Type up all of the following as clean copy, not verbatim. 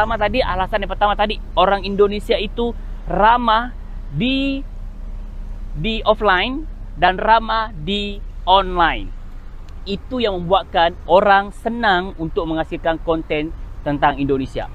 alasan yang pertama tadi, orang Indonesia itu ramah di offline dan ramah di online. Itu yang membuatkan orang senang untuk menghasilkan konten tentang Indonesia.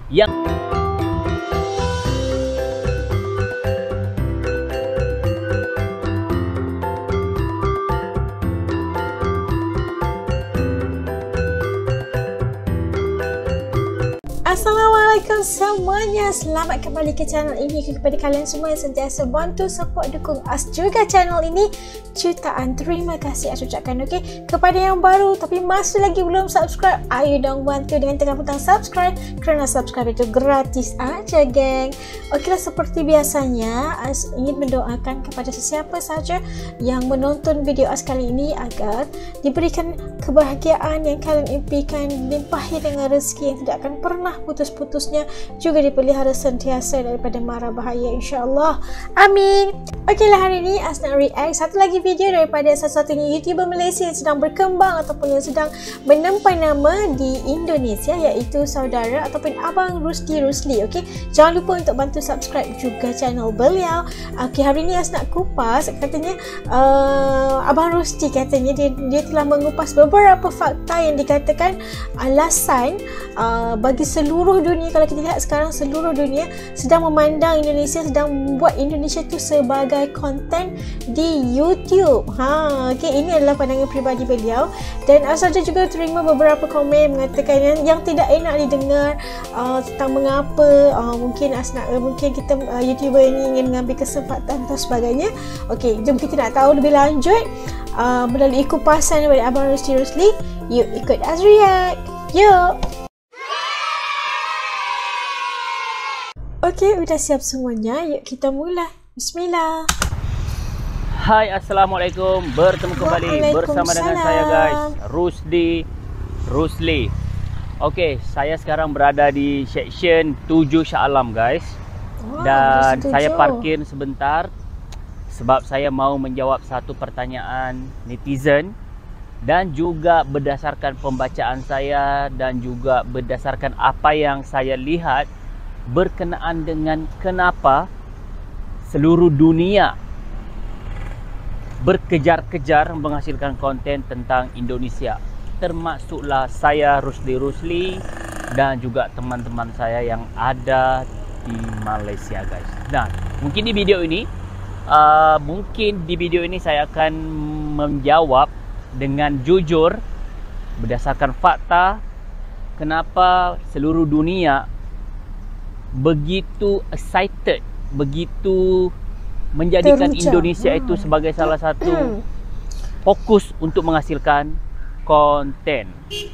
Assalamualaikum semuanya, selamat kembali ke channel ini. Kepada kalian semua yang sentiasa bantu, support, dukung As juga channel ini, jutaan terima kasih As ucapkan. Okey, kepada yang baru tapi masih lagi belum subscribe, ayo dong bantu dengan tekan butang subscribe, kerana subscribe itu gratis aja geng. Okeylah, seperti biasanya As ingin mendoakan kepada sesiapa saja yang menonton video As kali ini agar diberikan kebahagiaan yang kalian impikan, dilimpahi dengan rezeki yang tidak akan pernah putus-putusnya, juga dipelihara sentiasa daripada mara bahaya, insyaAllah. Amin. Okeylah, hari ini As nak react satu lagi video daripada satu-satunya YouTuber Malaysia yang sedang berkembang ataupun yang sedang menempah nama di Indonesia, iaitu saudara ataupun Abang Rusdi Rusli. Okey, jangan lupa untuk bantu subscribe juga channel beliau. Okey, hari ini As nak kupas, katanya Abang Rusdi katanya dia telah mengupas beberapa fakta yang dikatakan alasan bagi seluruh dunia. Kalau kita lihat sekarang, seluruh dunia sedang memandang Indonesia, sedang membuat Indonesia tu sebagai konten di YouTube. Okay, ini adalah pandangan peribadi beliau, dan As juga terima beberapa komen mengatakan yang tidak enak didengar tentang mengapa mungkin kita YouTuber ini ingin mengambil kesempatan atau sebagainya. Okey, jom kita nak tahu lebih lanjut melalui kupasan daripada Abang Rusdi Rusli. Yuk ikut As react. Yuk. Okey, udah siap semuanya. Yuk kita mula. Bismillah. Hai, Assalamualaikum. Bertemu kembali bersama dengan saya guys, Rusdi Rusli. Okey, saya sekarang berada di section 7 Shah Alam guys. Dan saya parkir sebentar sebab saya mau menjawab satu pertanyaan netizen, dan juga berdasarkan pembacaan saya dan juga berdasarkan apa yang saya lihat berkenaan dengan kenapa seluruh dunia berkejar-kejar menghasilkan konten tentang Indonesia, termasuklah saya Rusdi Rusli dan juga teman-teman saya yang ada di Malaysia guys. Nah, mungkin di video ini saya akan menjawab dengan jujur berdasarkan fakta kenapa seluruh dunia begitu excited, begitu menjadikan Indonesia itu sebagai salah satu fokus untuk menghasilkan konten.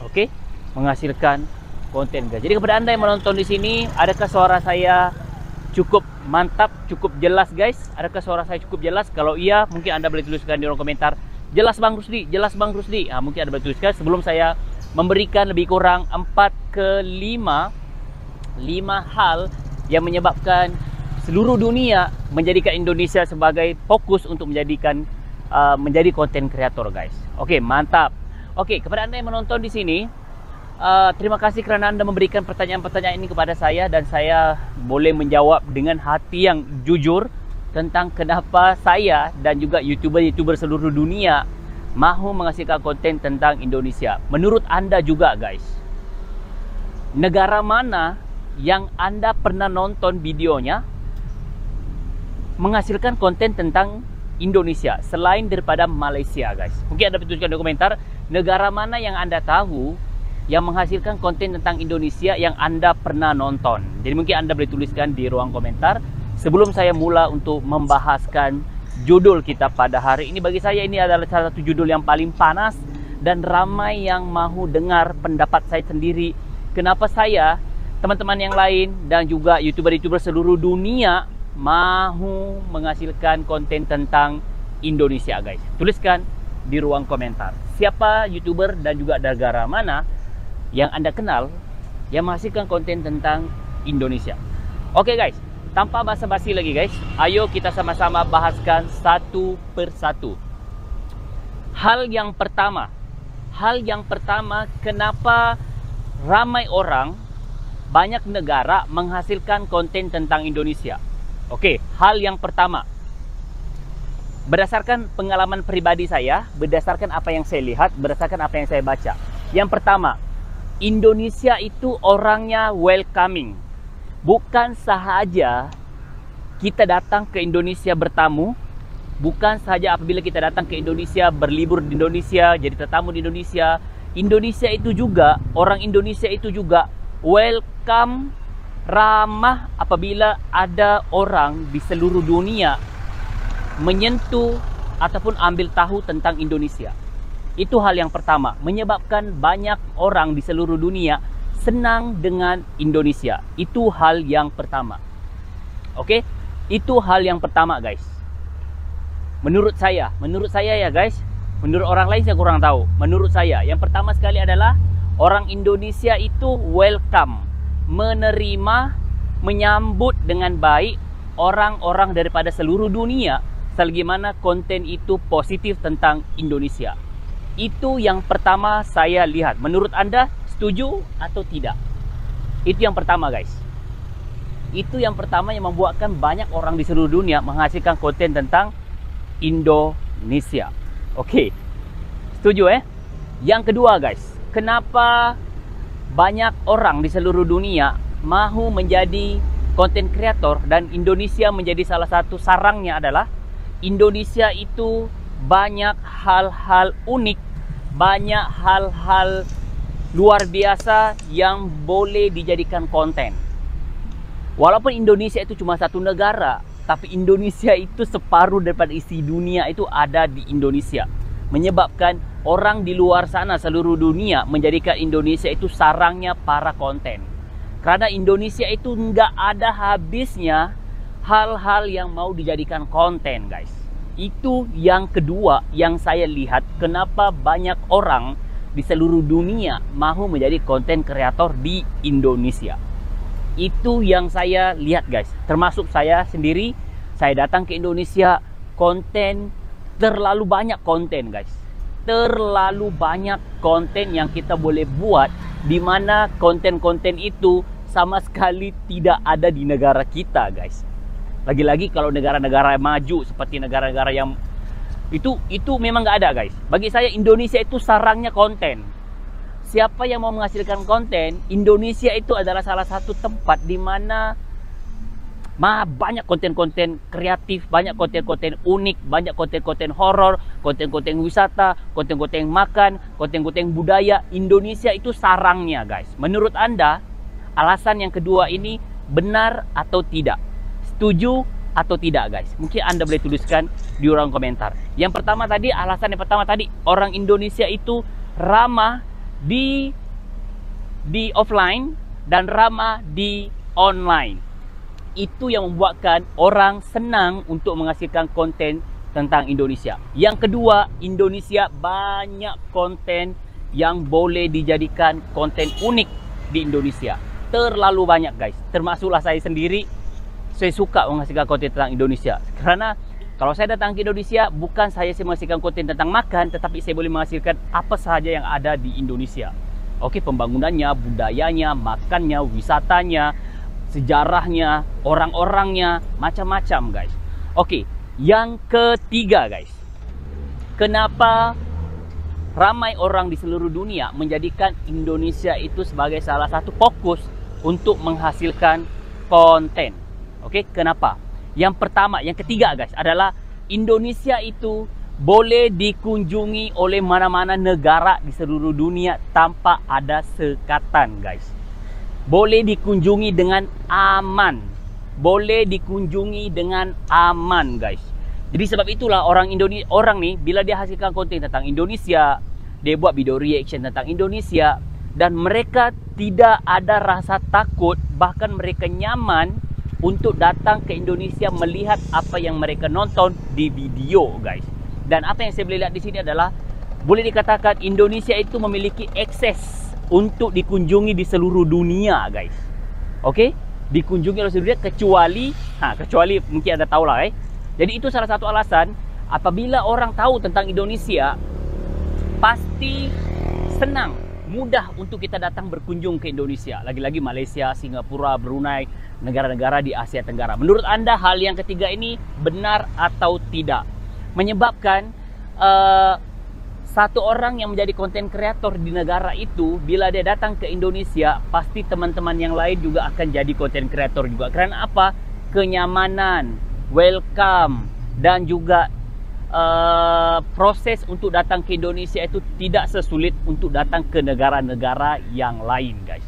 Okey, menghasilkan konten guys. Jadi kepada anda yang menonton di sini, adakah suara saya cukup mantap, cukup jelas guys? Adakah suara saya cukup jelas? Kalau iya, mungkin anda boleh tuliskan di kolom komentar, jelas Bang Rusdi, jelas Bang Rusdi. Mungkin anda boleh tuliskan sebelum saya memberikan lebih kurang 4 ke 5 hal yang menyebabkan seluruh dunia menjadikan Indonesia sebagai fokus untuk menjadi konten kreator guys. Okey, mantap. Okey, kepada anda yang menonton di sini, terima kasih kerana anda memberikan pertanyaan-pertanyaan ini kepada saya, dan saya boleh menjawab dengan hati yang jujur tentang kenapa saya dan juga YouTuber-YouTuber seluruh dunia mahu menghasilkan konten tentang Indonesia. Menurut anda juga guys, negara mana yang anda pernah nonton videonya menghasilkan konten tentang Indonesia selain daripada Malaysia guys? Mungkin anda tuliskan di komentar, negara mana yang anda tahu yang menghasilkan konten tentang Indonesia yang anda pernah nonton. Jadi mungkin anda boleh tuliskan di ruang komentar sebelum saya mula untuk membahaskan judul kita pada hari ini. Bagi saya ini adalah salah satu judul yang paling panas dan ramai yang mahu dengar pendapat saya sendiri. Kenapa saya, teman-teman yang lain dan juga YouTuber-YouTuber seluruh dunia mahu menghasilkan konten tentang Indonesia guys? Tuliskan di ruang komentar siapa YouTuber dan juga negara mana yang anda kenal yang menghasilkan konten tentang Indonesia. Oke guys, tanpa basa-basi lagi guys, ayo kita sama-sama bahaskan satu persatu. Hal yang pertama, kenapa ramai orang banyak negara menghasilkan konten tentang Indonesia. Oke, hal yang pertama, berdasarkan pengalaman pribadi saya, berdasarkan apa yang saya lihat, berdasarkan apa yang saya baca. Yang pertama, Indonesia itu orangnya welcoming. Bukan sahaja kita datang ke Indonesia bertamu, bukan saja apabila kita datang ke Indonesia, berlibur di Indonesia, jadi tetamu di Indonesia. Indonesia itu juga, orang Indonesia itu juga welcome, ramah apabila ada orang di seluruh dunia menyentuh ataupun ambil tahu tentang Indonesia. Itu hal yang pertama, menyebabkan banyak orang di seluruh dunia senang dengan Indonesia. Itu hal yang pertama. Oke? Itu hal yang pertama, guys. Menurut saya ya guys, menurut orang lain saya kurang tahu. Menurut saya, yang pertama sekali adalah orang Indonesia itu welcome, menerima, menyambut dengan baik orang-orang daripada seluruh dunia selagi mana konten itu positif tentang Indonesia. Itu yang pertama saya lihat. Menurut Anda setuju atau tidak? Itu yang pertama, guys. Itu yang pertama yang membuatkan banyak orang di seluruh dunia menghasilkan konten tentang Indonesia. Oke. Setuju Yang kedua, guys, kenapa banyak orang di seluruh dunia mahu menjadi konten kreator dan Indonesia menjadi salah satu sarangnya adalah Indonesia itu banyak hal-hal unik, banyak hal-hal luar biasa yang boleh dijadikan konten. Walaupun Indonesia itu cuma satu negara, tapi Indonesia itu separuh daripada isi dunia itu ada di Indonesia. Menyebabkan orang di luar sana seluruh dunia menjadikan Indonesia itu sarangnya para konten. Karena Indonesia itu nggak ada habisnya hal-hal yang mau dijadikan konten, guys. Itu yang kedua yang saya lihat kenapa banyak orang di seluruh dunia mahu menjadi konten kreator di Indonesia. Itu yang saya lihat, guys. Termasuk saya sendiri, saya datang ke Indonesia, konten terlalu banyak konten, guys. Terlalu banyak konten yang kita boleh buat, di mana konten-konten itu sama sekali tidak ada di negara kita, guys. Lagi-lagi kalau negara-negara maju seperti negara-negara yang itu memang nggak ada, guys. Bagi saya Indonesia itu sarangnya konten. Siapa yang mau menghasilkan konten, Indonesia itu adalah salah satu tempat di mana banyak konten-konten kreatif, banyak konten-konten unik, banyak konten-konten horor, konten-konten wisata, konten-konten makan, konten-konten budaya. Indonesia itu sarangnya, guys. Menurut Anda, alasan yang kedua ini benar atau tidak? Setuju atau tidak, guys? Mungkin Anda boleh tuliskan di ruang komentar. Yang pertama tadi, alasan yang pertama tadi, orang Indonesia itu ramah di offline dan ramah di online. Itu yang membuatkan orang senang untuk menghasilkan konten tentang Indonesia. Yang kedua, Indonesia banyak konten yang boleh dijadikan konten unik di Indonesia. Terlalu banyak, guys. Termasuklah saya sendiri. Saya suka menghasilkan konten tentang Indonesia. Karena kalau saya datang ke Indonesia, bukan saya menghasilkan konten tentang makan, tetapi saya boleh menghasilkan apa sahaja yang ada di Indonesia. Oke, pembangunannya, budayanya, makannya, wisatanya, sejarahnya, orang-orangnya, macam-macam, guys. Oke, yang ketiga, guys. Kenapa ramai orang di seluruh dunia menjadikan Indonesia itu sebagai salah satu fokus untuk menghasilkan konten? Oke, kenapa? Yang pertama, yang ketiga, guys, adalah Indonesia itu boleh dikunjungi oleh mana-mana negara di seluruh dunia tanpa ada sekatan, guys. Boleh dikunjungi dengan aman. Boleh dikunjungi dengan aman, guys. Jadi sebab itulah orang nih bila dia hasilkan konten tentang Indonesia, dia buat video reaction tentang Indonesia, dan mereka tidak ada rasa takut, bahkan mereka nyaman untuk datang ke Indonesia melihat apa yang mereka nonton di video, guys. Dan apa yang saya boleh lihat di sini adalah boleh dikatakan Indonesia itu memiliki akses untuk dikunjungi di seluruh dunia, guys. Oke? Dikunjungi oleh seluruh dunia kecuali mungkin Anda tahu lah, Jadi itu salah satu alasan apabila orang tahu tentang Indonesia pasti senang mudah untuk kita datang berkunjung ke Indonesia. Lagi-lagi Malaysia, Singapura, Brunei, negara-negara di Asia Tenggara. Menurut anda hal yang ketiga ini benar atau tidak? Menyebabkan satu orang yang menjadi konten kreator di negara itu, bila dia datang ke Indonesia, pasti teman-teman yang lain juga akan jadi konten kreator juga. Kerana apa? Kenyamanan, welcome, dan juga proses untuk datang ke Indonesia itu tidak sesulit untuk datang ke negara-negara yang lain, guys.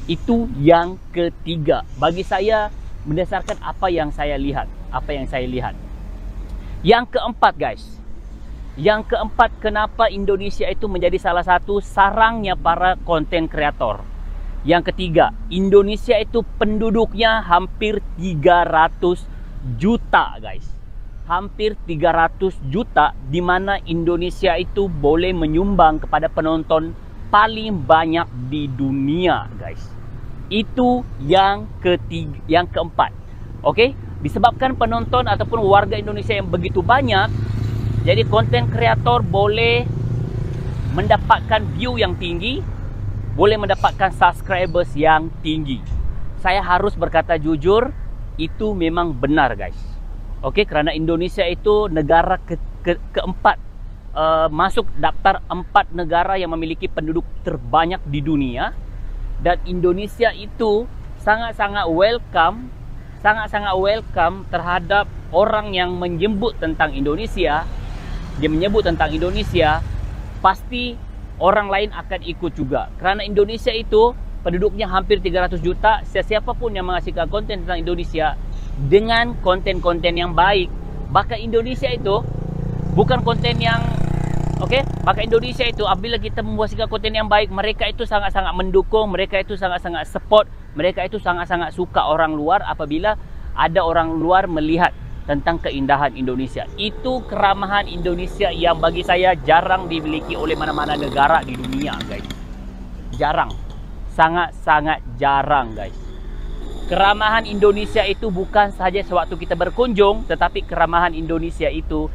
Itu yang ketiga. Bagi saya, berdasarkan apa yang saya lihat. Yang keempat, guys. Yang keempat, kenapa Indonesia itu menjadi salah satu sarangnya para konten kreator. Yang ketiga, Indonesia itu penduduknya hampir 300 juta, guys. Hampir 300 juta, di mana Indonesia itu boleh menyumbang kepada penonton paling banyak di dunia, guys. Itu yang ketiga, yang keempat. Okey, disebabkan penonton ataupun warga Indonesia yang begitu banyak, jadi konten kreator boleh mendapatkan view yang tinggi, boleh mendapatkan subscribers yang tinggi. Saya harus berkata jujur, itu memang benar, guys. Okey, kerana Indonesia itu negara keempat, masuk daftar 4 negara yang memiliki penduduk terbanyak di dunia. Dan Indonesia itu sangat-sangat welcome terhadap orang yang menyebut tentang Indonesia. Dia menyebut tentang Indonesia, pasti orang lain akan ikut juga. Kerana Indonesia itu penduduknya hampir 300 juta, siapa pun yang menghasilkan konten tentang Indonesia dengan konten-konten yang baik, bahkan Indonesia itu bukan konten yang maka Indonesia itu apabila kita membuatkan konten yang baik, mereka itu sangat-sangat mendukung, mereka itu sangat-sangat support, mereka itu sangat-sangat suka orang luar apabila ada orang luar melihat tentang keindahan Indonesia. Itu keramahan Indonesia yang bagi saya jarang dimiliki oleh mana-mana negara di dunia, guys. Jarang. Sangat-sangat jarang, guys. Keramahan Indonesia itu bukan sahaja sewaktu kita berkunjung, tetapi keramahan Indonesia itu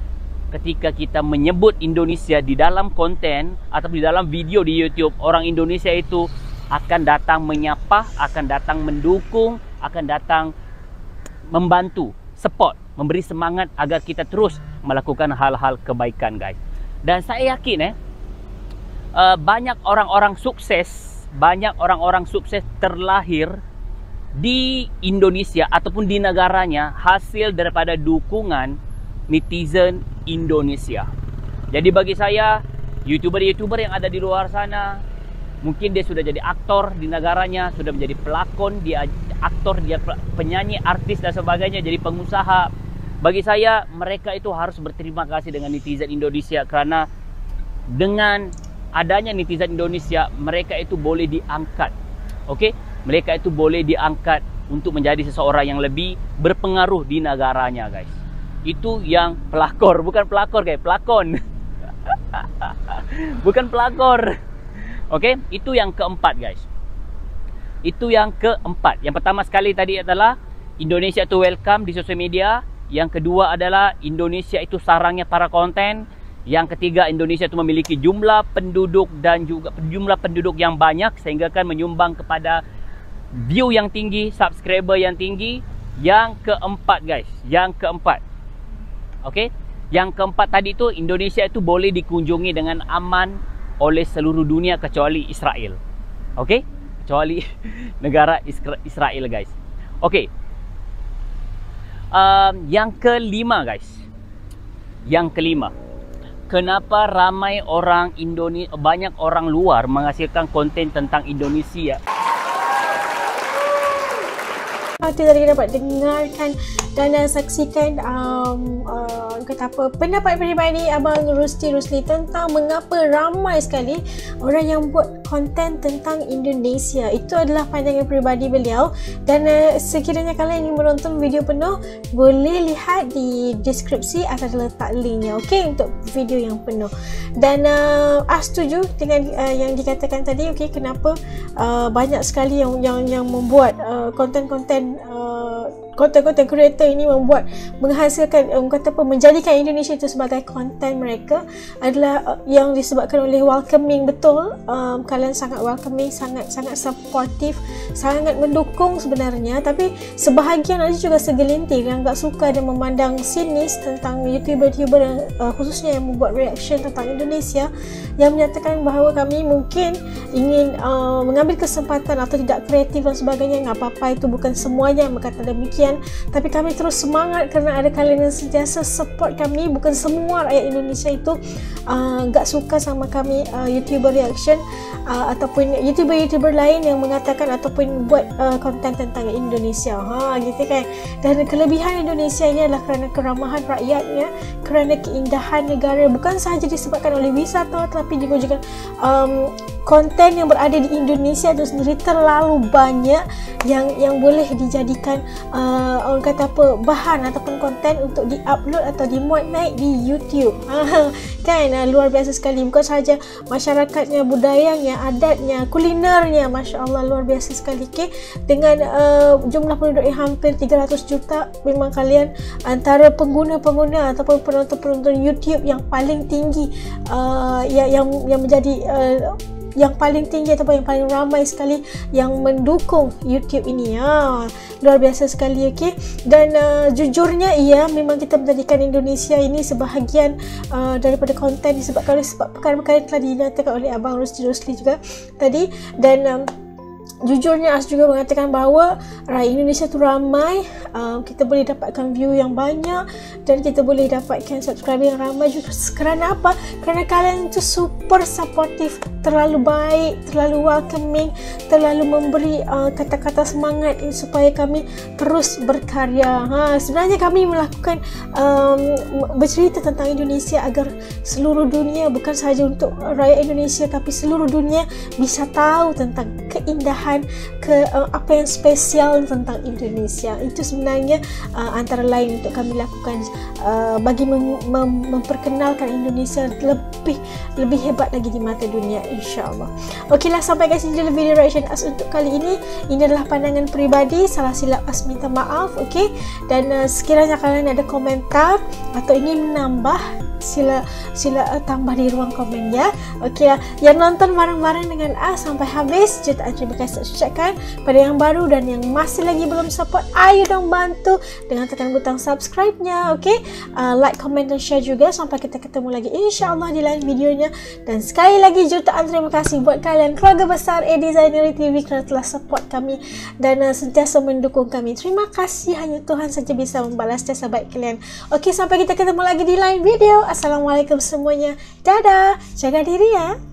ketika kita menyebut Indonesia di dalam konten atau di dalam video di YouTube, orang Indonesia itu akan datang menyapa, akan datang mendukung, akan datang membantu, support, memberi semangat agar kita terus melakukan hal-hal kebaikan, guys. Dan saya yakin banyak orang-orang sukses terlahir di Indonesia ataupun di negaranya hasil daripada dukungan netizen Indonesia. Jadi bagi saya, YouTuber-YouTuber yang ada di luar sana, mungkin dia sudah jadi aktor di negaranya, sudah menjadi pelakon, dia aktor, dia penyanyi, artis dan sebagainya, jadi pengusaha. Bagi saya, mereka itu harus berterima kasih dengan netizen Indonesia, kerana dengan adanya netizen Indonesia, mereka itu boleh diangkat. Okey? Mereka itu boleh diangkat untuk menjadi seseorang yang lebih berpengaruh di negaranya, guys. Itu yang pelakor, bukan pelakor, guys, pelakon. Bukan pelakor. Okey, itu yang keempat, guys. Itu yang keempat. Yang pertama sekali tadi adalah Indonesia itu welcome di sosial media. Yang kedua adalah Indonesia itu sarangnya para konten. Yang ketiga, Indonesia itu memiliki jumlah penduduk dan juga jumlah penduduk yang banyak sehingga kan menyumbang kepada view yang tinggi, subscriber yang tinggi. Yang keempat, guys, yang keempat. Okey, yang keempat tadi tu Indonesia itu boleh dikunjungi dengan aman oleh seluruh dunia kecuali Israel. Okey, kecuali negara Israel, guys. Okey, yang kelima, guys. Yang kelima, kenapa ramai orang Indonesia, banyak orang luar menghasilkan konten tentang Indonesia? Tadi dapat dengarkan dan saksikan kata apa, pendapat peribadi Abang Rusty Rusli tentang mengapa ramai sekali orang yang buat konten tentang Indonesia. Itu adalah pandangan peribadi beliau, dan sekiranya kalian ingin menonton video penuh, boleh lihat di deskripsi akan letak linknya, okey, untuk video yang penuh. Dan setuju dengan yang dikatakan tadi, okey, kenapa banyak sekali yang membuat konten-konten konten-konten creator ini menghasilkan menjadikan Indonesia itu sebagai konten mereka adalah yang disebabkan oleh welcoming. Betul, kalian sangat welcoming, sangat supportive, sangat mendukung sebenarnya, tapi sebahagian ada juga segelintir yang tak suka dan memandang sinis tentang YouTuber yang khususnya yang membuat reaction tentang Indonesia, yang menyatakan bahawa kami mungkin ingin mengambil kesempatan atau tidak kreatif dan sebagainya. Nggak apa-apa, itu bukan semuanya yang berkata demikian, tapi kami terus semangat kerana ada kalian yang sentiasa support kami. Bukan semua rakyat Indonesia itu nggak suka sama kami YouTuber reaction ataupun YouTuber lain yang mengatakan ataupun buat konten tentang Indonesia, gitu kan. Dan kelebihan Indonesia ini adalah kerana keramahan rakyatnya, kerana keindahan negara, bukan sahaja disebabkan oleh wisata, tapi juga konten yang berada di Indonesia itu sendiri terlalu banyak yang boleh dijadikan orang kata apa, bahan ataupun konten untuk di-upload atau dimuat naik di YouTube. Kan luar biasa sekali. Bukan sahaja masyarakatnya, budayanya, adatnya, kulinernya, Masya Allah luar biasa sekali. Okay? Dengan jumlah penduduk yang hampir 300 juta, memang kalian antara pengguna-pengguna ataupun penonton-penonton YouTube yang paling tinggi, yang menjadi yang paling tinggi ataupun yang paling ramai sekali yang mendukung YouTube ini. Luar biasa sekali. Okay? Dan jujurnya memang kita menjadikan Indonesia ini sebahagian daripada konten disebabkan oleh perkara-perkara yang telah dinyatakan oleh Abang Rusli juga tadi. Dan jujurnya As juga mengatakan bahawa rakyat Indonesia tu ramai, kita boleh dapatkan view yang banyak dan kita boleh dapatkan subscriber yang ramai juga. Kerana apa? Kerana kalian tu super supportive, terlalu baik, terlalu welcoming, terlalu memberi kata-kata semangat supaya kami terus berkarya. Sebenarnya kami melakukan bercerita tentang Indonesia agar seluruh dunia, bukan sahaja untuk rakyat Indonesia, tapi seluruh dunia bisa tahu tentang keindahan, apa yang spesial tentang Indonesia. Itu sebenarnya antara lain untuk kami lakukan bagi memperkenalkan Indonesia lebih hebat lagi di mata dunia, insyaAllah. Okeylah, sampai kat sini dulu video reaction As untuk kali ini. Ini adalah pandangan peribadi, salah silap As minta maaf. Okay? Dan sekiranya kalian ada komentar atau ingin menambah, sila tambah di ruang komen ya. Okeylah, yang nonton bareng-bareng dengan As sampai habis, jutaan terima kasih ucapkan. Pada yang baru dan yang masih lagi belum support, ayo dong bantu dengan tekan butang subscribe-nya. Okay? Like, comment dan share juga. Sampai kita ketemu lagi insyaAllah di lain videonya. Dan sekali lagi jutaan terima kasih buat kalian keluarga besar Designery TV kerana telah support kami dan sentiasa mendukung kami. Terima kasih, hanya Tuhan saja bisa membalas jasa baik kalian. Okay, sampai kita ketemu lagi di lain video. Assalamualaikum semuanya. Dadah. Jaga diri ya.